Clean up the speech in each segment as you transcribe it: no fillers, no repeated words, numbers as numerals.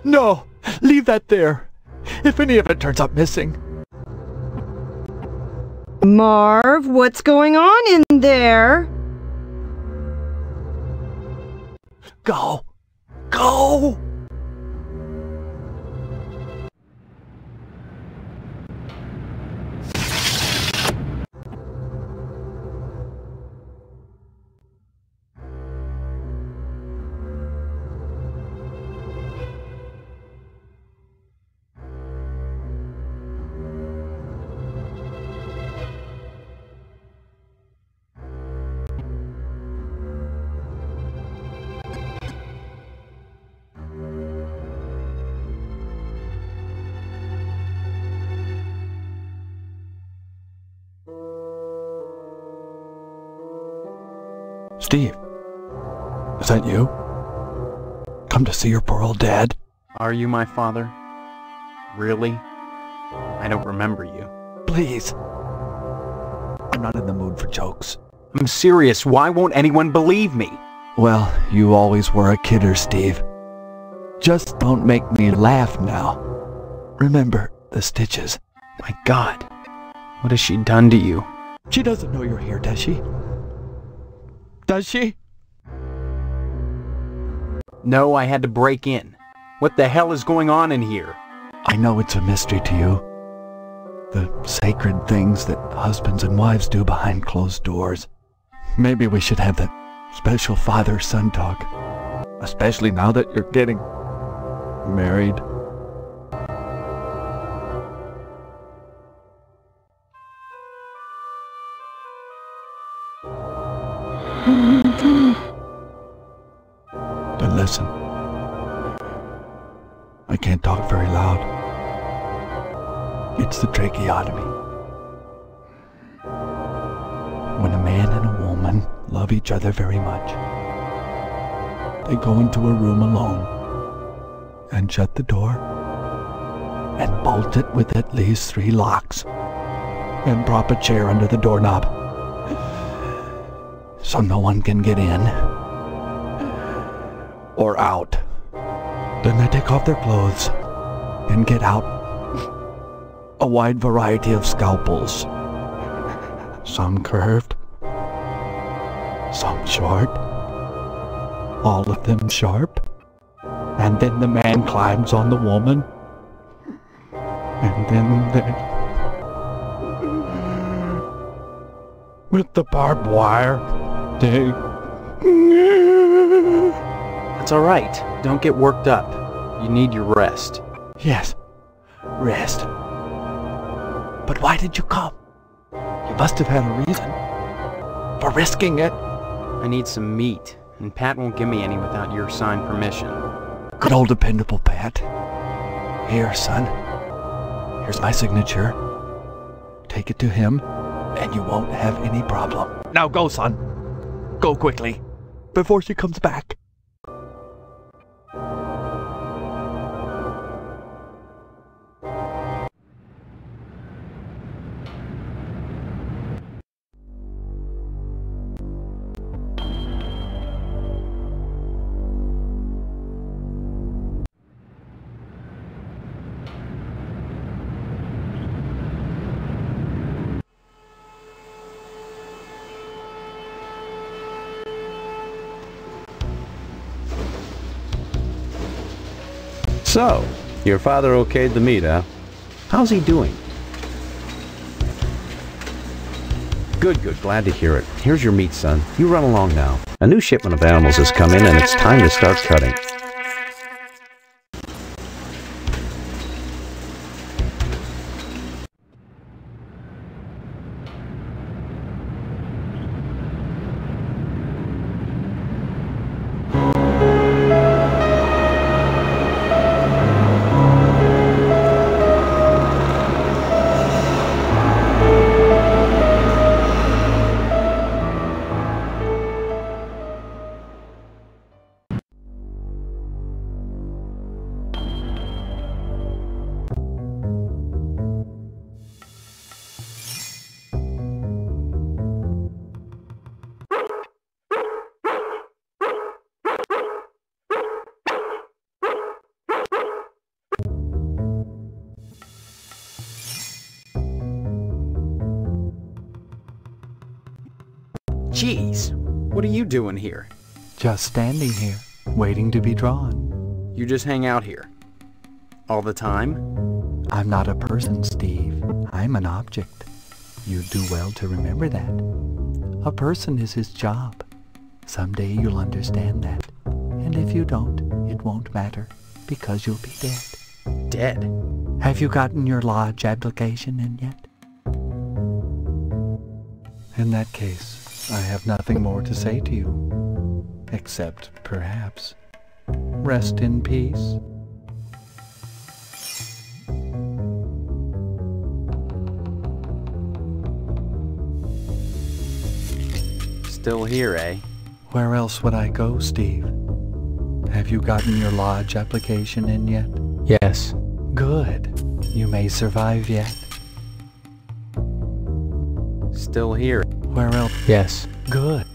No! Leave that there! If any of it turns up missing. Marv, what's going on in there? Go! Go! Steve, is that you? Come to see your poor old dad? Are you my father? Really? I don't remember you. Please. I'm not in the mood for jokes. I'm serious. Why won't anyone believe me? Well, you always were a kidder, Steve. Just don't make me laugh now. Remember the stitches. My God. What has she done to you? She doesn't know you're here, does she? Does she? No, I had to break in. What the hell is going on in here? I know it's a mystery to you. The sacred things that husbands and wives do behind closed doors. Maybe we should have that special father-son talk. Especially now that you're getting married. Then listen. I can't talk very loud. It's the tracheotomy. When a man and a woman love each other very much, they go into a room alone and shut the door and bolt it with at least 3 locks and prop a chair under the doorknob so no one can get in or out. Then they take off their clothes and get out a wide variety of scalpels. Some curved, some short, all of them sharp. And then the man climbs on the woman. And then with the barbed wire, they... That's all right. Don't get worked up. You need your rest. Yes, rest. But why did you come? You must have had a reason for risking it. I need some meat, and Pat won't give me any without your signed permission. Good old dependable Pat. Here, son. Here's my signature. Take it to him, and you won't have any problem. Now go, son. Go quickly, before she comes back. So, your father okayed the meat, huh? How's he doing? Good, good. Glad to hear it. Here's your meat, son. You run along now. A new shipment of animals has come in, and it's time to start cutting. Jeez, what are you doing here? Just standing here, waiting to be drawn. You just hang out here? All the time? I'm not a person, Steve. I'm an object. You'd do well to remember that. A person is his job. Someday you'll understand that. And if you don't, it won't matter, because you'll be dead. Dead? Have you gotten your lodge application in yet? In that case, I have nothing more to say to you, except, perhaps, rest in peace. Still here, eh? Where else would I go, Steve? Have you gotten your lodge application in yet? Yes. Good. You may survive yet. Still here. Where else? Yes. Good.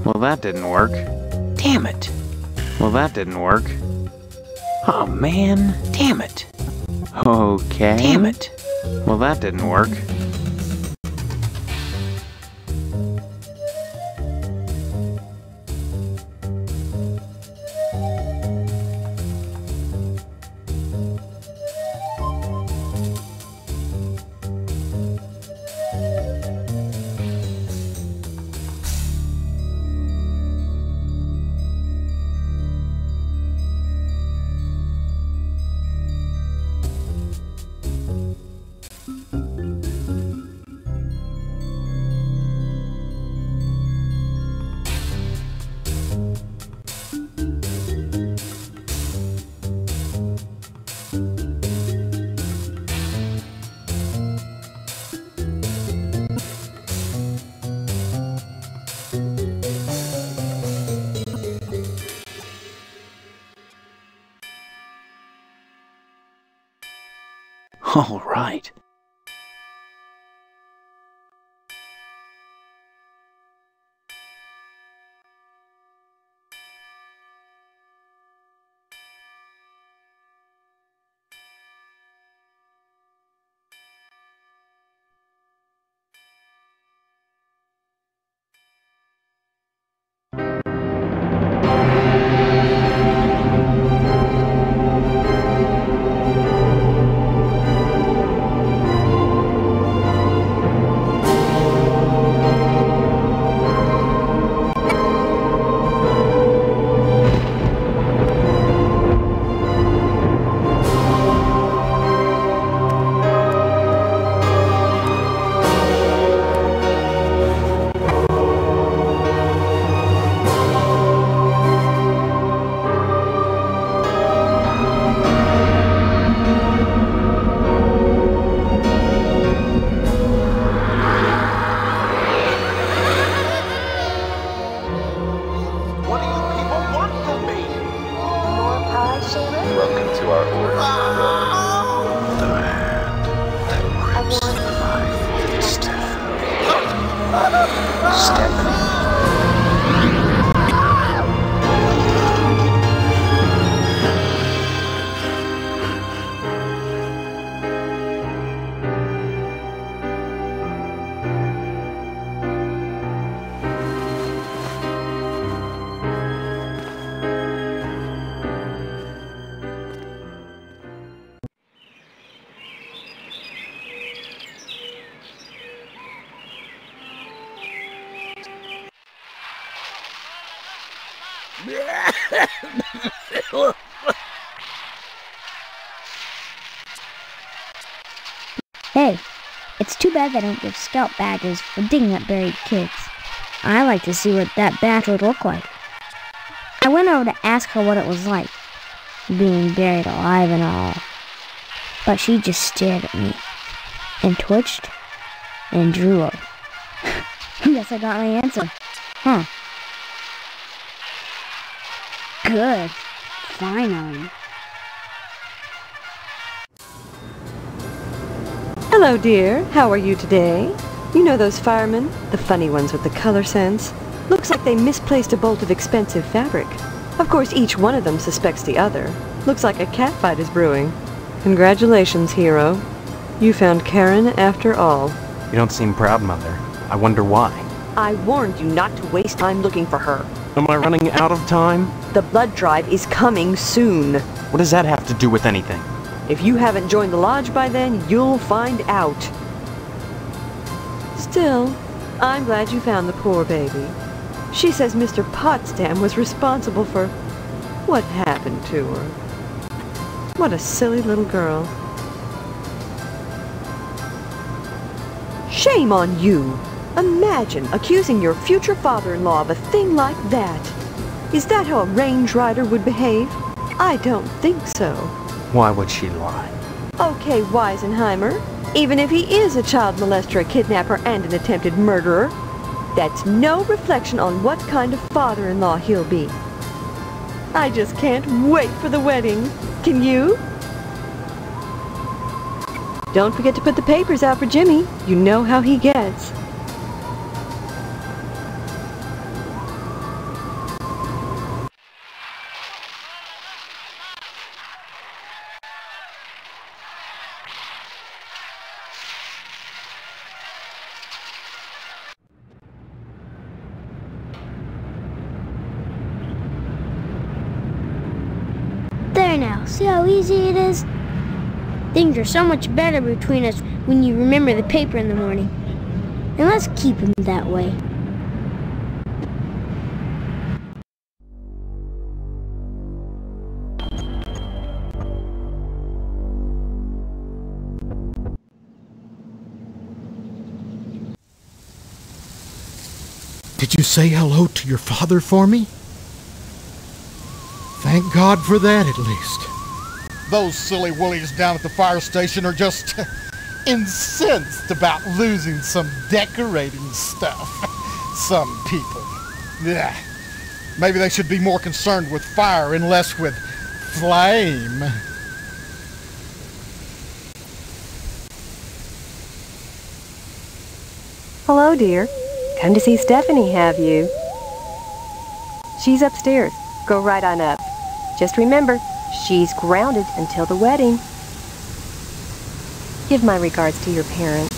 Well, that didn't work. Damn it. Well, that didn't work. Oh, man. Damn it. Okay. Damn it. Well, that didn't work. All right. Welcome to our order. The hand that grips the knife will stand. Step. Hey, it's too bad they don't give scout badges for digging up buried kids. I like to see what that badge would look like. I went over to ask her what it was like, being buried alive and all. But she just stared at me, and twitched, and drooled. Guess I got my answer. Huh. Good. Finally. Hello, dear. How are you today? You know those firemen? The funny ones with the color sense? Looks like they misplaced a bolt of expensive fabric. Of course, each one of them suspects the other. Looks like a catfight is brewing. Congratulations, hero. You found Karen after all. You don't seem proud, Mother. I wonder why. I warned you not to waste time looking for her. Am I running out of time? The blood drive is coming soon. What does that have to do with anything? If you haven't joined the lodge by then, you'll find out. Still, I'm glad you found the poor baby. She says Mr. Potsdam was responsible for what happened to her. What a silly little girl. Shame on you! Imagine accusing your future father-in-law of a thing like that. Is that how a range rider would behave? I don't think so. Why would she lie? Okay, Weisenheimer. Even if he is a child molester, a kidnapper, and an attempted murderer, that's no reflection on what kind of father-in-law he'll be. I just can't wait for the wedding. Can you? Don't forget to put the papers out for Jimmy. You know how he gets. There now, see how easy it is? Things are so much better between us when you remember the paper in the morning. And let's keep them that way. Did you say hello to your father for me? Thank God for that, at least. Those silly willies down at the fire station are just incensed about losing some decorating stuff. Some people. Yeah. Maybe they should be more concerned with fire and less with flame. Hello, dear. Come to see Stephanie, have you? She's upstairs. Go right on up. Just remember, she's grounded until the wedding. Give my regards to your parents.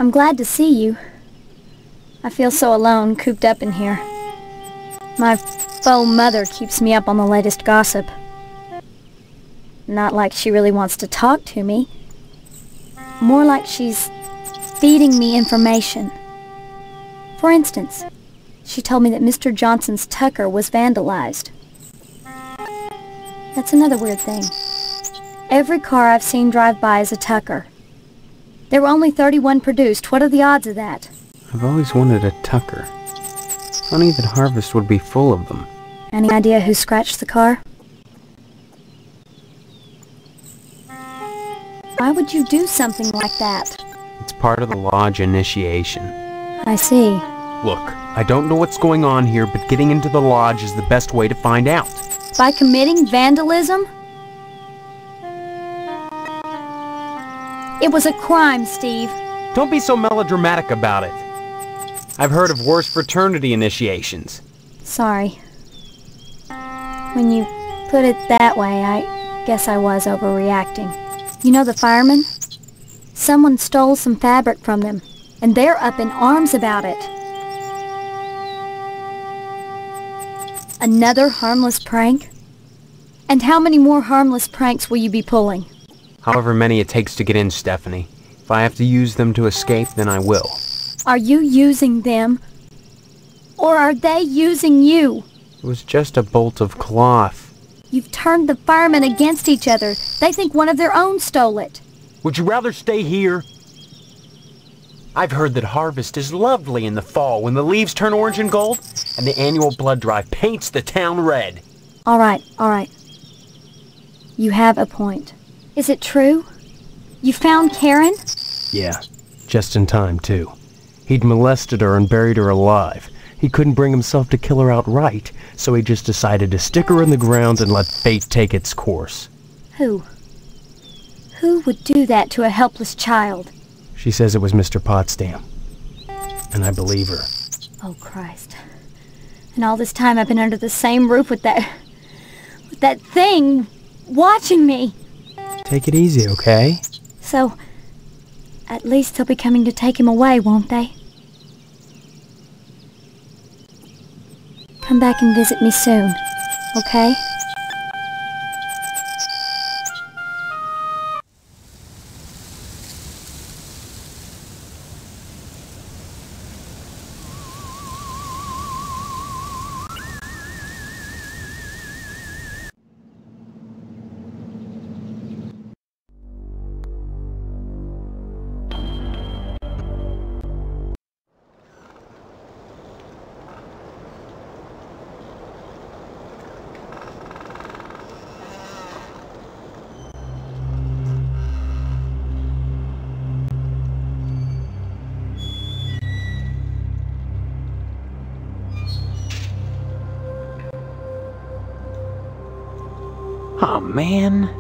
I'm glad to see you. I feel so alone, cooped up in here. My faux mother keeps me up on the latest gossip. Not like she really wants to talk to me. More like she's feeding me information. For instance, she told me that Mr. Johnson's Tucker was vandalized. That's another weird thing. Every car I've seen drive by is a Tucker. There were only 31 produced. What are the odds of that? I've always wanted a Tucker. Funny that Harvest would be full of them. Any idea who scratched the car? Why would you do something like that? It's part of the lodge initiation. I see. Look, I don't know what's going on here, but getting into the lodge is the best way to find out. By committing vandalism? It was a crime, Steve. Don't be so melodramatic about it. I've heard of worse fraternity initiations. Sorry. When you put it that way, I guess I was overreacting. You know the firemen? Someone stole some fabric from them, and they're up in arms about it. Another harmless prank? And how many more harmless pranks will you be pulling? However many it takes to get in, Stephanie. If I have to use them to escape, then I will. Are you using them? Or are they using you? It was just a bolt of cloth. You've turned the firemen against each other. They think one of their own stole it. Would you rather stay here? I've heard that harvest is lovely in the fall when the leaves turn orange and gold, and the annual blood drive paints the town red. All right. You have a point. Is it true? You found Karen? Yeah, just in time, too. He'd molested her and buried her alive. He couldn't bring himself to kill her outright, so he just decided to stick her in the ground and let fate take its course. Who? Who would do that to a helpless child? She says it was Mr. Potsdam. And I believe her. Oh, Christ. And all this time I've been under the same roof with that thing watching me. Take it easy, okay? So, at least they'll be coming to take him away, won't they? Come back and visit me soon, okay? Aw, man.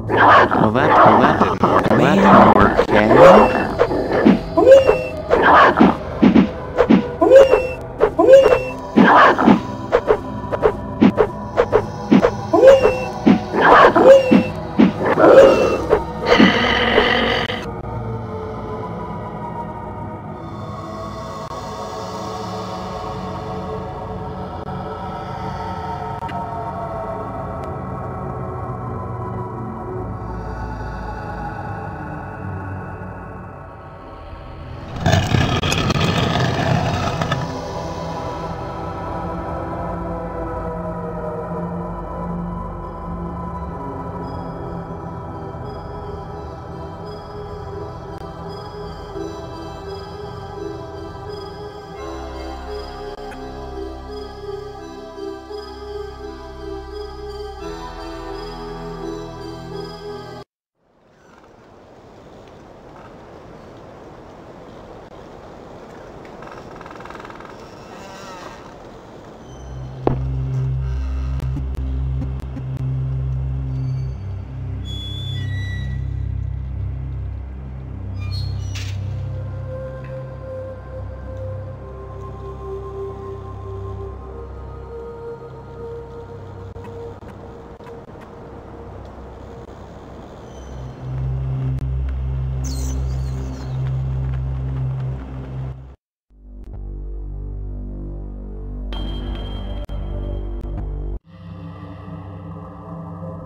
Well, that didn't work. That didn't work, okay?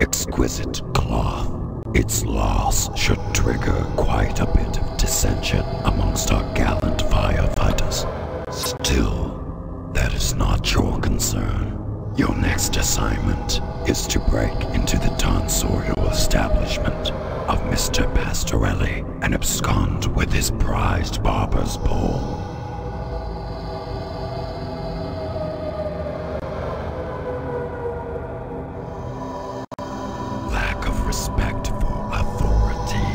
Exquisite cloth. Its loss should trigger quite a bit of dissension amongst our gallant firefighters. Still, that is not your concern. Your next assignment is to break into the tonsorial establishment of Mr. Pastorelli and abscond with his prized barber's pole. Respect for authority,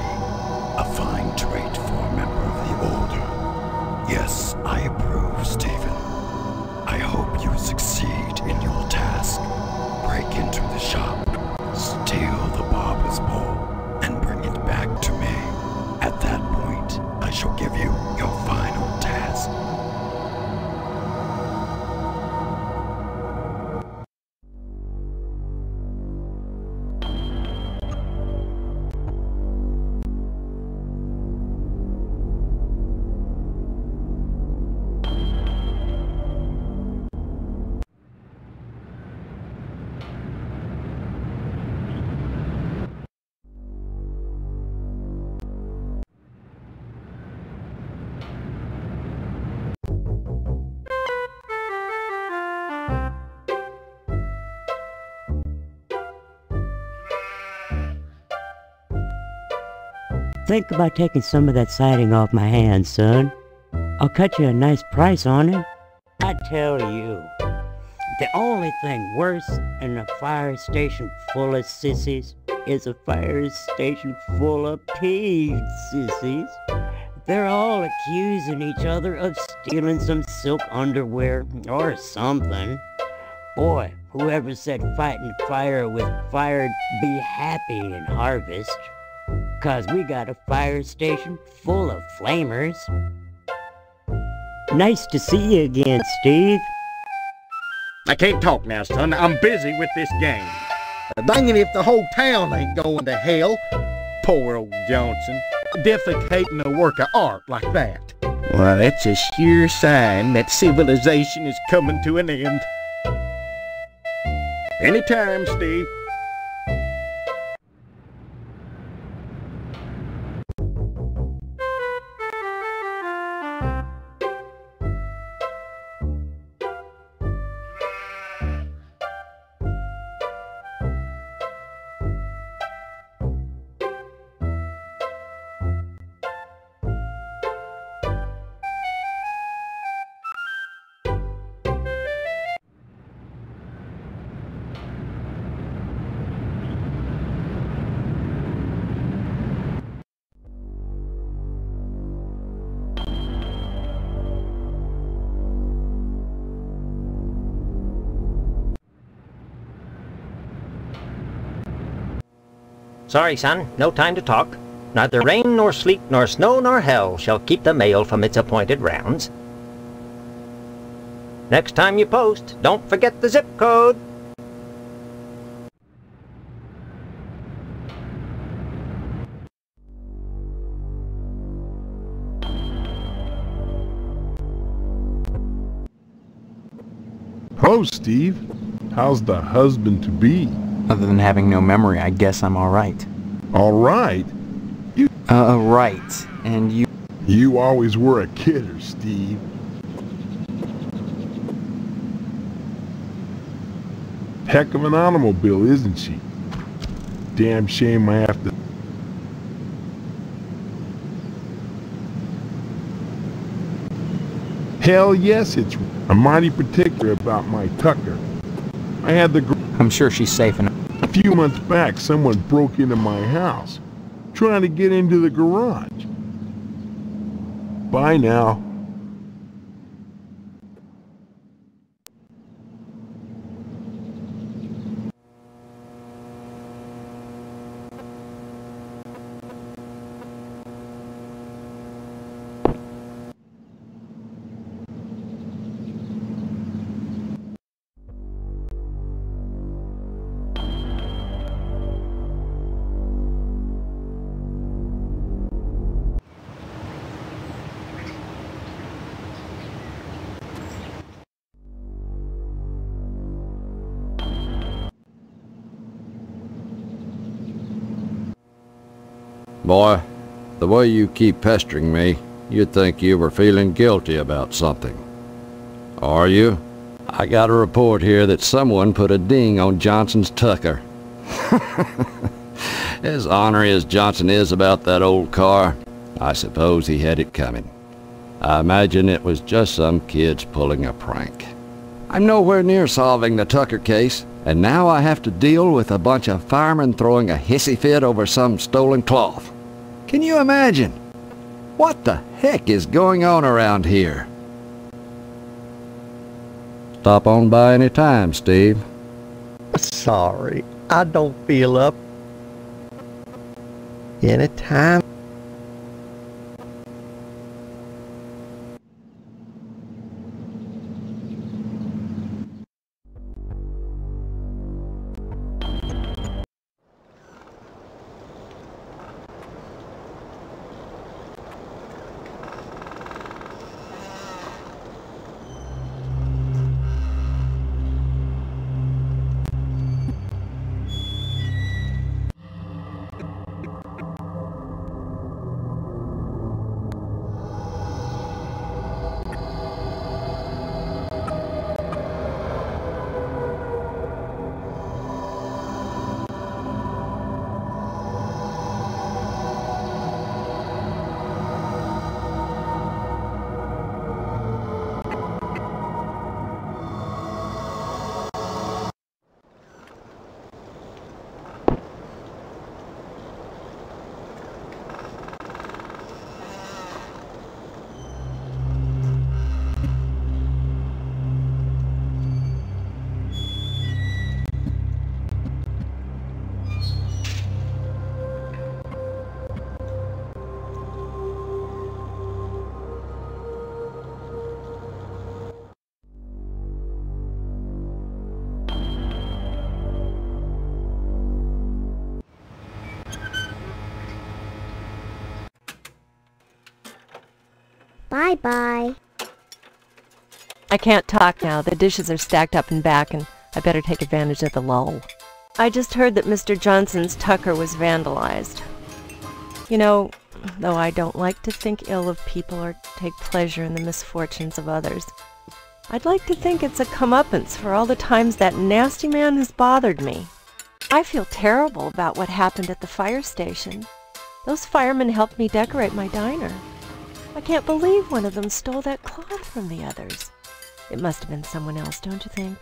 a fine trait for a member of the Order. Yes, I approve, Stephen. I hope you succeed in your task. Break into the shop, steal the barber's pole, and bring it back to me. At that point, I shall give you your final task. Think about taking some of that siding off my hands, son. I'll cut you a nice price on it. I tell you, the only thing worse than a fire station full of sissies is a fire station full of paid sissies. They're all accusing each other of stealing some silk underwear or something. Boy, whoever said fighting fire with fire'd be happy in harvest. 'Cause we got a fire station full of flamers. Nice to see you again, Steve. I can't talk now, son. I'm busy with this game. Dang it if the whole town ain't going to hell. Poor old Johnson. Defecating a work of art like that. Well, that's a sure sign that civilization is coming to an end. Anytime, Steve. Sorry, son, no time to talk. Neither rain nor sleet nor snow nor hell shall keep the mail from its appointed rounds. Next time you post, don't forget the zip code. Hello, Steve. How's the husband-to-be? Other than having no memory, I guess I'm alright. Alright? You... right. And you... You always were a kidder, Steve. Heck of an automobile, isn't she? Damn shame I have to... Hell yes, I'm mighty particular about my Tucker. I had the... I'm sure she's safe enough. A few months back, someone broke into my house, trying to get into the garage. Bye now. Boy, the way you keep pestering me, you'd think you were feeling guilty about something. Are you? I got a report here that someone put a ding on Johnson's Tucker. As ornery as Johnson is about that old car, I suppose he had it coming. I imagine it was just some kids pulling a prank. I'm nowhere near solving the Tucker case, and now I have to deal with a bunch of firemen throwing a hissy fit over some stolen cloth. Can you imagine? What the heck is going on around here? Stop on by any time, Steve. Sorry, I don't feel up. Anytime. Bye-bye. I can't talk now. The dishes are stacked up and back, and I better take advantage of the lull. I just heard that Mr. Johnson's tucker was vandalized. You know, though I don't like to think ill of people or take pleasure in the misfortunes of others, I'd like to think it's a comeuppance for all the times that nasty man has bothered me. I feel terrible about what happened at the fire station. Those firemen helped me decorate my diner. I can't believe one of them stole that cloth from the others. It must have been someone else, don't you think?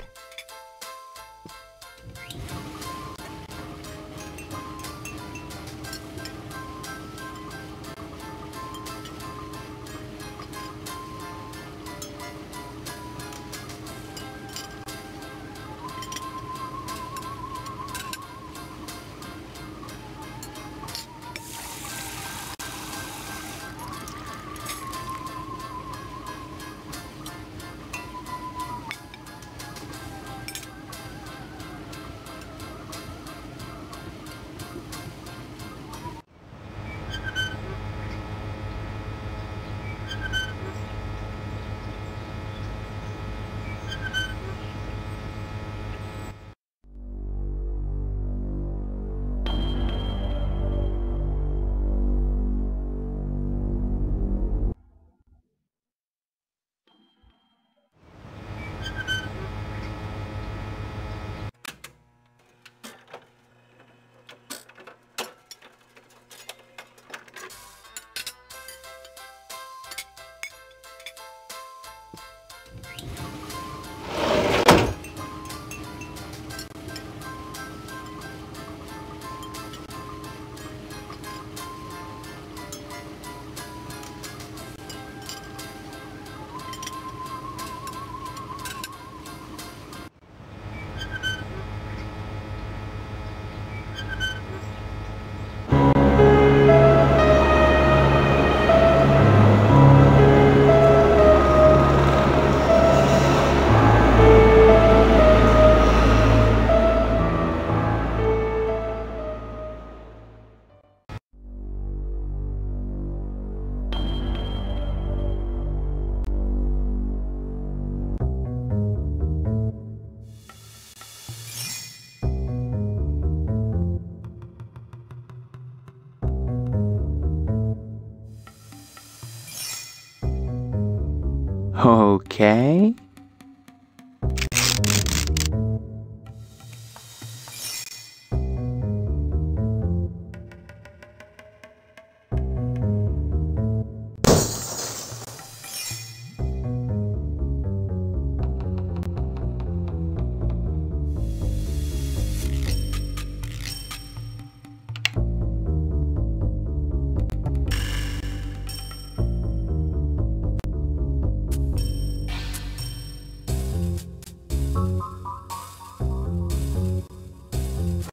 Okay.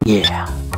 Yeah.